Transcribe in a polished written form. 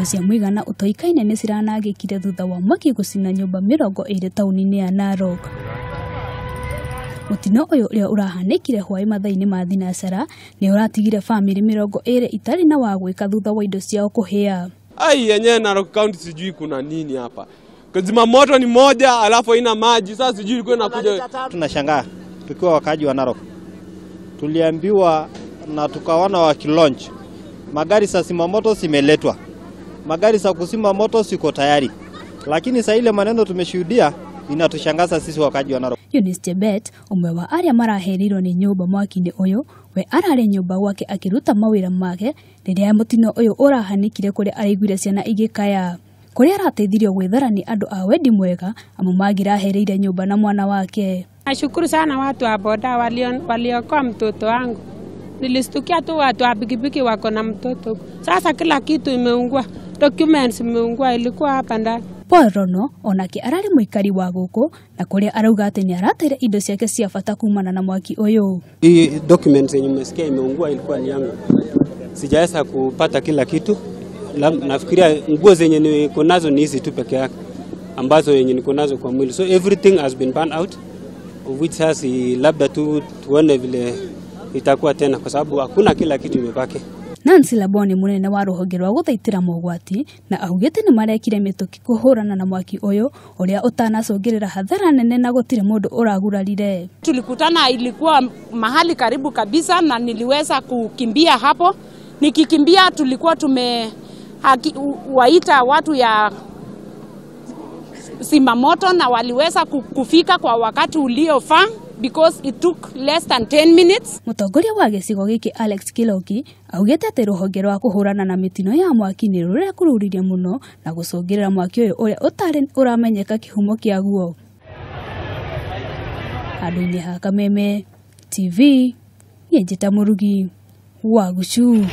Indo cia muigana utoikaine nĩ ciranangĩkire thutha wa mwaki gũcina nyũmba 20 taũni-inĩ ya Narok. Mutino ũyũ ũrĩa ũrahanĩkire hwaĩ mathaa-inĩ ma thinacara nĩ ũratigire famĩlĩ 20 itarĩ na wa gwĩka thutha wa indo ciao kũhĩa. Yenyewe Narok County sijui kuna nini hapa. Kazima moto ni moja alafu ina maji, sasa sijui ilikuwa inakuja. Tunashangaa tukiwa wakaji wa Narok. Tuliambiwa na tukawana wakilaunch. Magari za zimamoto zimeletwa. Magari za kuzima moto siko tayari. Lakini sasa ile maneno tumeshuhudia inatushangaza sisi wakaji wa Narok. Eunice Chebet, umwe wa arĩa maraherirwo nĩ nyũmba mwaki-inĩ ũyũ, we ararĩ nyũmba gwake akĩruta mawĩra make rĩrĩa mũtino ũyũ ũrahanĩkire kũrĩa araiguire ciana igĩkaya. Kũrĩa arateithirio gwĩthara nĩ andũ a wendi mwega amu magirahereire nyũmba na mwana wake. Nashukuru sana watu wa boda waliokoa mtoto wangu. Nilistukia tu watu wa pikipiki wako na mtoto. Sasa kila kitu imeungua. Documents imeungua, ilikuwa hapa ndani. Paul Rono onake ararĩ mũikari wa gũkũ na kũrĩa arauga atĩ nĩ arateire indo ciake cia bata kumana na mwaki ũyũ. Hii documents yenye mmesikia imeungua ilikuwa ni yangu. Sijaweza kupata kila kitu. Nafikiria nguo zenye niko nazo ni hizi tu peke yake ambazo yenye niko nazo kwa mwili. So everything has been burned out, of which has labda tu tuone vile itakuwa tena kwa sababu hakuna kila kitu imebaki. Nancy Labone munene wa rũhonge rwa gũthaitĩra mogwati na augĩte nĩ marekire mĩtũki kũhũrana na mwaki ũyũ ũrĩa ũtanacũngĩrĩra hathara nene na gũtirĩ mũndũ ũragurarire. Tulikutana, ilikuwa mahali karibu kabisa na niliweza kukimbia hapo. Nikikimbia tulikuwa waita watu ya zimamoto na waliweza kufika kwa wakati uliofaa because it took less than 10 minutes. Mũtongoria wa gĩcigo gĩkĩ Alex Kiloki augĩte atĩ rũhonge rwa kũhũrana na mĩtino ya mwaki nĩ rũrekũrũririe mũno na gũcũngĩrĩra mwaki ũyũ ũrĩa ũtarĩ ũramenyeka kĩhumo kĩaguo. Handũ-inĩ ha Kameme TV, Njĩta Mũrugi wa Gũcu.